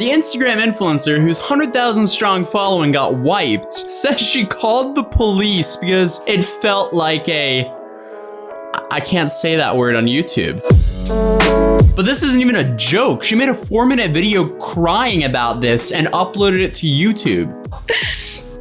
The Instagram influencer, whose 100,000 strong following got wiped, says she called the police because it felt like I can't say that word on YouTube. But this isn't even a joke. She made a 4-minute video crying about this and uploaded it to YouTube.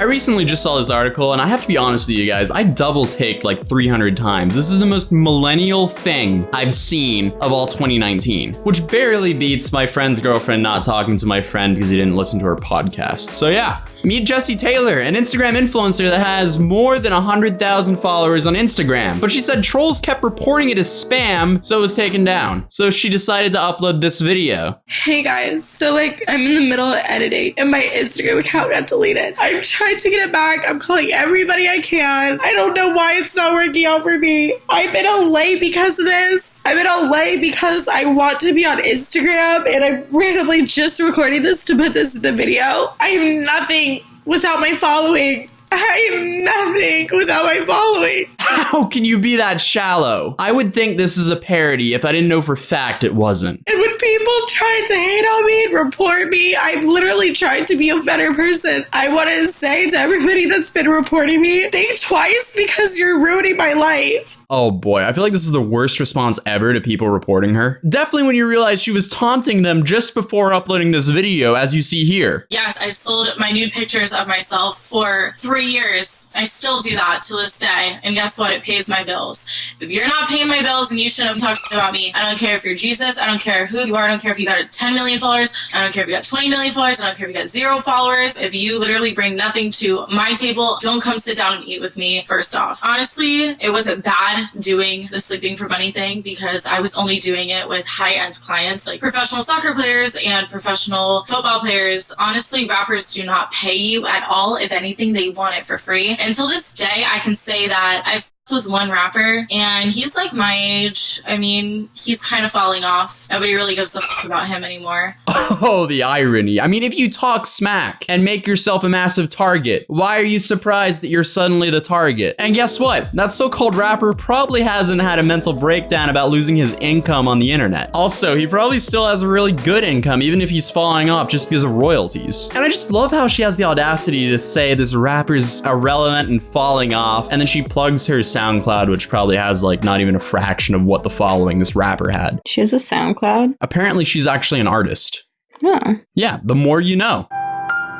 I recently just saw this article, and I have to be honest with you guys, I double-taked like 300 times. This is the most millennial thing I've seen of all 2019, which barely beats my friend's girlfriend not talking to my friend because he didn't listen to her podcast. So yeah, meet Jessie Taylor, an Instagram influencer that has more than 100,000 followers on Instagram. But she said trolls kept reporting it as spam, so it was taken down. So she decided to upload this video. Hey guys, so I'm in the middle of editing and my Instagram account got deleted. I'm trying to get it back. I'm calling everybody I can. I don't know why it's not working out for me. I'm in LA because of this. I'm in LA because I want to be on Instagram and I'm randomly just recording this to put this in the video. I am nothing without my following. I am nothing without my following. How can you be that shallow? I would think this is a parody if I didn't know for fact it wasn't. And when people try to hate on me and report me, I'm literally trying to be a better person. I want to say to everybody that's been reporting me, think twice because you're ruining my life. Oh boy, I feel like this is the worst response ever to people reporting her. Definitely when you realize she was taunting them just before uploading this video, as you see here. Yes, I sold my nude pictures of myself for 3 years. I still do that to this day. And guess what? It pays my bills. If you're not paying my bills, then you shouldn't have talked about me. I don't care if you're Jesus. I don't care who you are. I don't care if you got 10 million followers. I don't care if you got 20 million followers. I don't care if you got 0 followers. If you literally bring nothing to my table, don't come sit down and eat with me, first off. Honestly, it wasn't bad doing the sleeping for money thing because I was only doing it with high-end clients like professional soccer players and professional football players. Honestly, rappers do not pay you at all. If anything, they want it for free. Until this day, I can say that I've slept with one rapper and he's like my age. I mean, he's kind of falling off. Nobody really gives a fuck about him anymore. Oh, the irony. I mean, if you talk smack and make yourself a massive target, why are you surprised that you're suddenly the target? And guess what? That so-called rapper probably hasn't had a mental breakdown about losing his income on the internet. Also, he probably still has a really good income, even if he's falling off just because of royalties. And I just love how she has the audacity to say this rapper's irrelevant and falling off, and then she plugs her SoundCloud, which probably has like not even a fraction of what the following this rapper had. She has a SoundCloud? Apparently she's actually an artist. Oh. Yeah, the more you know.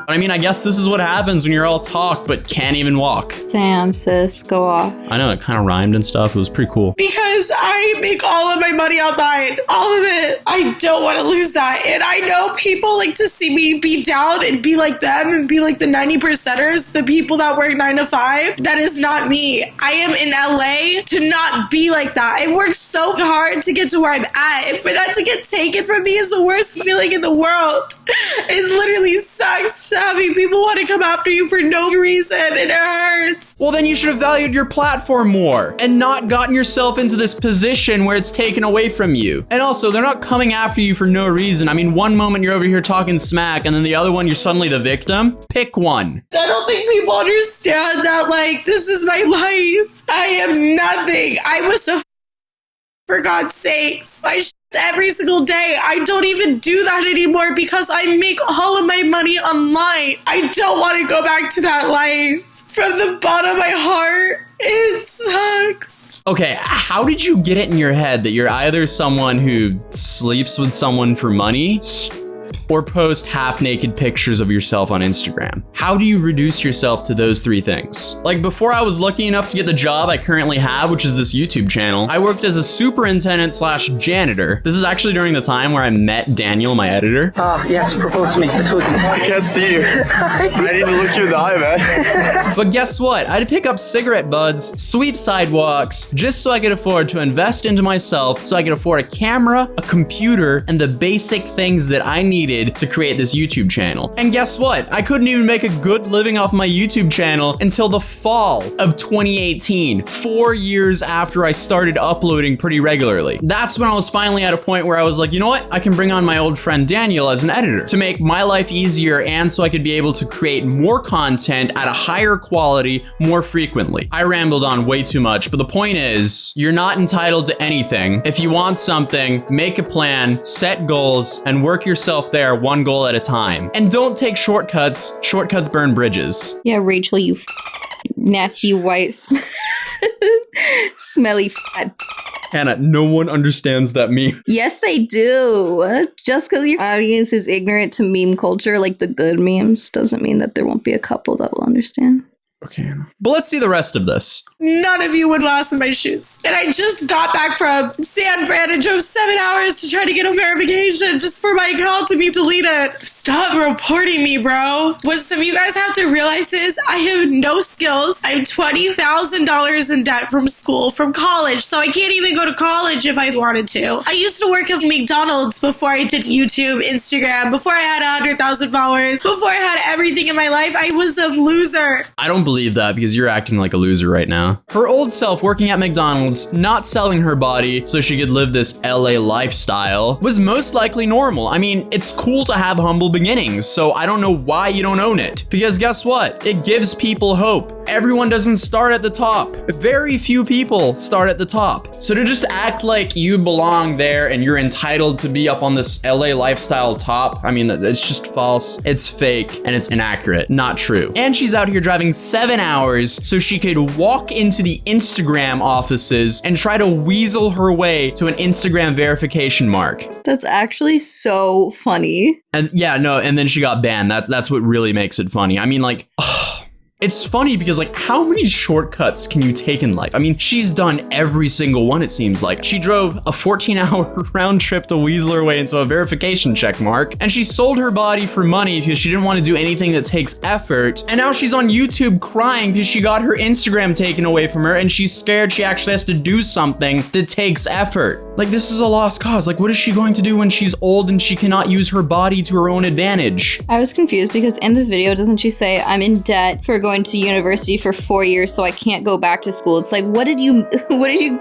I mean, I guess this is what happens when you're all talk but can't even walk. Damn, sis, go off. I know, it kind of rhymed and stuff. It was pretty cool. Because I make all of my money online. All of it. I don't want to lose that. And I know people like to see me be down and be like them and be like the 90%ers, the people that work 9 to 5. That is not me. I am in LA to not be like that. I worked so hard to get to where I'm at. And for that to get taken from me is the worst feeling in the world. It literally sucks. Having people want to come after you for no reason, and it hurts. Well, then you should have valued your platform more and not gotten yourself into this position where it's taken away from you. And also, they're not coming after you for no reason. I mean, one moment you're over here talking smack, and then the other one you're suddenly the victim. Pick one. I don't think people understand that, this is my life. I am nothing. I was for God's sakes. Every single day. I don't even do that anymore because I make all of my money online. I don't want to go back to that life. From the bottom of my heart, it sucks. Okay, how did you get it in your head that you're either someone who sleeps with someone for money or post half-naked pictures of yourself on Instagram? How do you reduce yourself to those 3 things? Like, before I was lucky enough to get the job I currently have, which is this YouTube channel, I worked as a superintendent/janitor. This is actually during the time where I met Daniel, my editor. Yes, propose to me, Atozy. I can't see you. I need to look you in the eye, man. But guess what? I had to pick up cigarette butts, sweep sidewalks, just so I could afford to invest into myself, so I could afford a camera, a computer, and the basic things that I needed to create this YouTube channel. And guess what? I couldn't even make a good living off my YouTube channel until the fall of 2018, 4 years after I started uploading pretty regularly. That's when I was finally at a point where I was like, you know what? I can bring on my old friend Daniel as an editor to make my life easier and so I could be able to create more content at a higher quality more frequently. I rambled on way too much, but the point is, you're not entitled to anything. If you want something, make a plan, set goals, and work yourself there. there one goal at a time. And don't take shortcuts. Shortcuts burn bridges. Yeah, Rachel, you nasty white smelly fat. Hannah, no one understands that meme. Yes, they do. Just because your audience is ignorant to meme culture, like the good memes, doesn't mean that there won't be a couple that will understand. Okay, Hannah. But let's see the rest of this. None of you would last in my shoes. And I just got back from San Fran and drove 7 hours to try to get a verification just for my account to be deleted. Stop reporting me, bro. What some of you guys have to realize is I have no skills. I'm $20,000 in debt from school, from college, so I can't even go to college if I wanted to. I used to work at McDonald's before I did YouTube, Instagram, before I had 100,000 followers, before I had everything in my life. I was a loser. I don't believe that because you're acting like a loser right now. Her old self working at McDonald's, not selling her body so she could live this LA lifestyle, was most likely normal. I mean, it's cool to have humble beginnings, so I don't know why you don't own it. Because guess what? It gives people hope. Everyone doesn't start at the top. Very few people start at the top. So to just act like you belong there and you're entitled to be up on this LA lifestyle top, I mean, it's just false. It's fake and it's inaccurate. Not true. And she's out here driving 7 hours so she could walk into the Instagram offices and try to weasel her way to an Instagram verification mark. That's actually so funny. And yeah, no, and then she got banned. That's what really makes it funny. I mean, like, it's funny because, like, how many shortcuts can you take in life? I mean, she's done every single one, it seems like. She drove a 14-hour round trip to weasel her way into a verification check mark, and she sold her body for money because she didn't want to do anything that takes effort. And now she's on YouTube crying because she got her Instagram taken away from her, and she's scared she actually has to do something that takes effort. Like, this is a lost cause. Like, what is she going to do when she's old and she cannot use her body to her own advantage? I was confused because in the video, doesn't she say, I'm in debt for going to university for 4 years, so I can't go back to school? It's like, what did you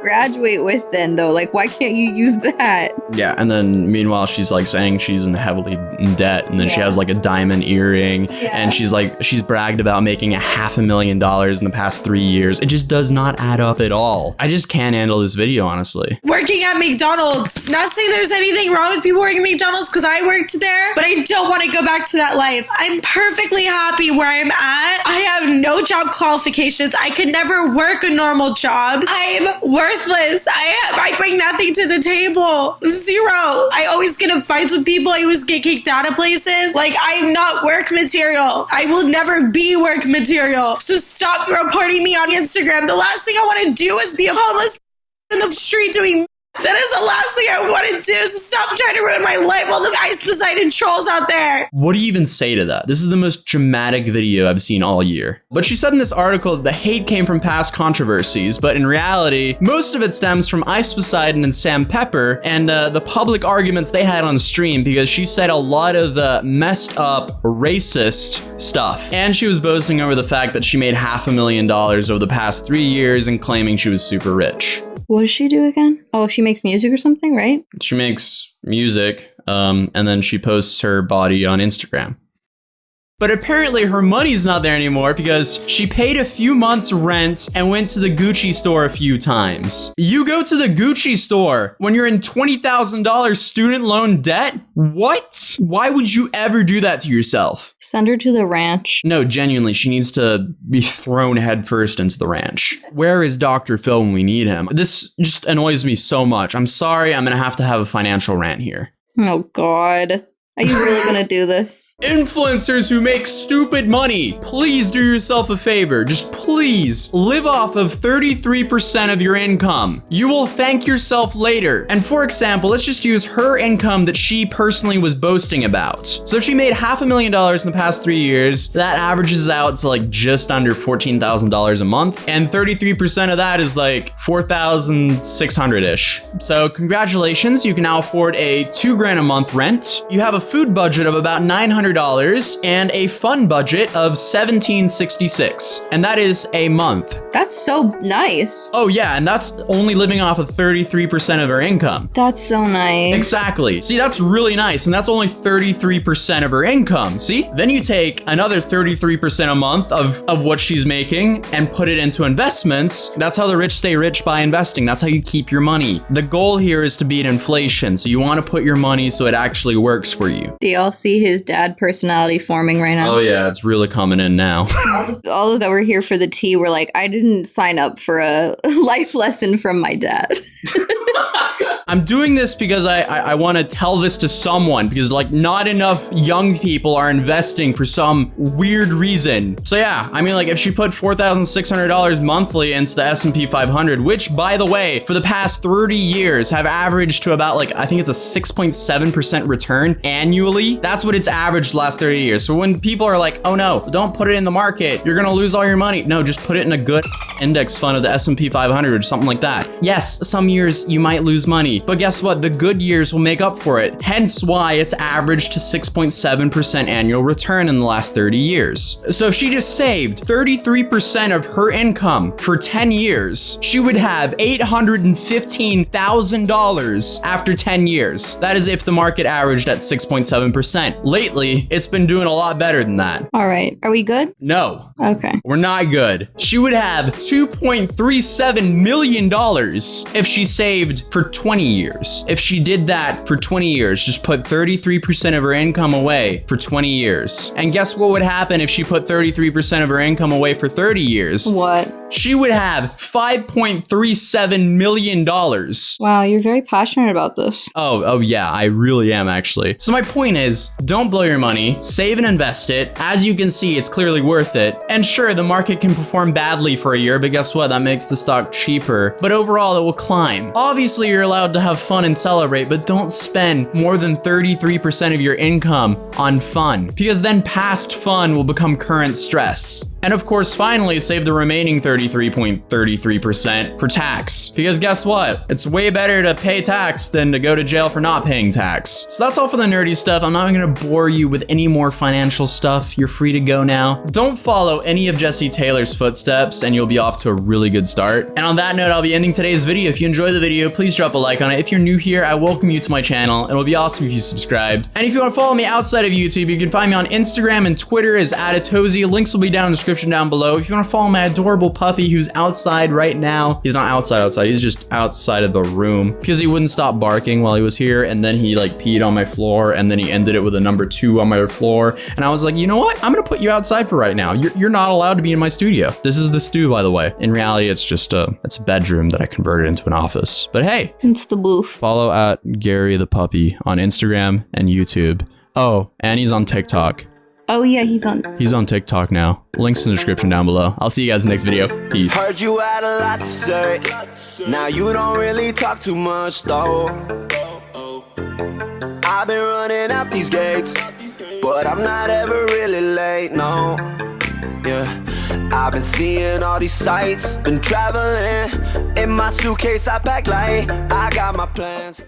graduate with then, though? Like, why can't you use that? Yeah, and then meanwhile, she's like saying she's heavily in debt, and then she has like a diamond earring, and she's bragged about making $500,000 in the past 3 years. It just does not add up at all. I just can't handle this video, honestly. Working at McDonald's. Not saying there's anything wrong with people working at McDonald's because I worked there, but I don't want to go back to that life. I'm perfectly happy where I'm at. I have no job qualifications. I could never work a normal job. I'm worthless. I bring nothing to the table. Zero. I always get in fights with people. I always get kicked out of places. Like, I'm not work material. I will never be work material. So stop reporting me on Instagram. The last thing I want to do is be a homeless in the street doing. That is the last thing I want to do, so stop trying to ruin my life, all the Ice Poseidon trolls out there. What do you even say to that? This is the most dramatic video I've seen all year. But she said in this article that the hate came from past controversies, but in reality, most of it stems from Ice Poseidon and Sam Pepper and the public arguments they had on stream, because she said a lot of messed up, racist stuff. And she was boasting over the fact that she made $500,000 over the past 3 years and claiming she was super rich. What does she do again? Oh, she makes music or something, right? She makes music, and then she posts her body on Instagram. But apparently her money's not there anymore because she paid a few months rent and went to the Gucci store a few times. You go to the Gucci store when you're in $20,000 student loan debt? What? Why would you ever do that to yourself? Send her to the ranch. No, genuinely, she needs to be thrown headfirst into the ranch. Where is Dr. Phil when we need him? This just annoys me so much. I'm sorry, I'm gonna have a financial rant here. Oh, God. Are you really gonna do this? Influencers who make stupid money, please do yourself a favor. Just please live off of 33% of your income. You will thank yourself later. And for example, let's just use her income that she personally was boasting about. So she made $500,000 in the past 3 years. That averages out to like just under $14,000 a month. And 33% of that is like $4,600-ish. So congratulations, you can now afford a $2,000 a month rent. You have a food budget of about $900 and a fun budget of $1,766, and that is a month. That's so nice. Oh yeah, and that's only living off of 33% of her income. That's so nice. Exactly. See, that's really nice, and that's only 33% of her income. See? Then you take another 33% a month of what she's making and put it into investments. That's how the rich stay rich, by investing. That's how you keep your money. The goal here is to beat inflation, so you want to put your money so it actually works for you. you. Do y'all see his dad personality forming right now? Oh yeah, it's really coming in now. All of that were here for the tea were like, I didn't sign up for a life lesson from my dad. I'm doing this because I want to tell this to someone, because like not enough young people are investing for some weird reason. So yeah, I mean, like if she put $4,600 monthly into the S&P 500, which by the way, for the past 30 years have averaged to about like, I think it's a 6.7% return annually. That's what it's averaged the last 30 years. So when people are like, oh no, don't put it in the market, you're gonna lose all your money. No, just put it in a good index fund of the S&P 500 or something like that. Yes, some years you might lose money, but guess what? The good years will make up for it. Hence why it's averaged to 6.7% annual return in the last 30 years. So if she just saved 33% of her income for 10 years, she would have $815,000 after 10 years. That is if the market averaged at 6.7%. Lately, it's been doing a lot better than that. All right. Are we good? No. Okay. We're not good. She would have $2.37 million if she saved for 20 years. If she did that for 20 years, just put 33% of her income away for 20 years. And guess what would happen if she put 33% of her income away for 30 years? What? She would have $5.37 million. Wow, you're very passionate about this. Oh yeah, I really am actually. So my point is, don't blow your money, save and invest it. As you can see, it's clearly worth it. And sure, the market can perform badly for a year, but guess what? That makes the stock cheaper. But overall, it will climb. Obviously, you're allowed to have fun and celebrate, but don't spend more than 33% of your income on fun, because then past fun will become current stress. And of course, finally, save the remaining 33.33% for tax. Because guess what? It's way better to pay tax than to go to jail for not paying tax. So that's all for the nerdy stuff. I'm not gonna bore you with any more financial stuff. You're free to go now. Don't follow any of Jesse Taylor's footsteps and you'll be off to a really good start. And on that note, I'll be ending today's video. If you enjoyed the video, please drop a like on it. If you're new here, I welcome you to my channel. It'll be awesome if you subscribed. And if you want to follow me outside of YouTube, you can find me on Instagram and Twitter as @Atozy. Links will be down in the description down below. If you want to follow my adorable puppy who's outside right now, he's not outside, he's just outside of the room because he wouldn't stop barking while he was here, and then he like peed on my floor, and then he ended it with a number 2 on my floor, and I was like, you know what? I'm gonna put you outside for right now. You're not allowed to be in my studio. This is the stew, by the way. In reality, it's just it's a bedroom that I converted into an office. But hey, it's the booth. Follow @Gary the Puppy on Instagram and YouTube. Oh, and he's on TikTok. Oh yeah, he's on TikTok now. Links in the description down below. I'll see you guys in the next video. Peace. Heard you had a lot to say. Now you don't really talk too much though. I've been running out these gates, but I'm not ever really late, no. Yeah, I've been seeing all these sights, been traveling. In my suitcase I pack light, I got my plans.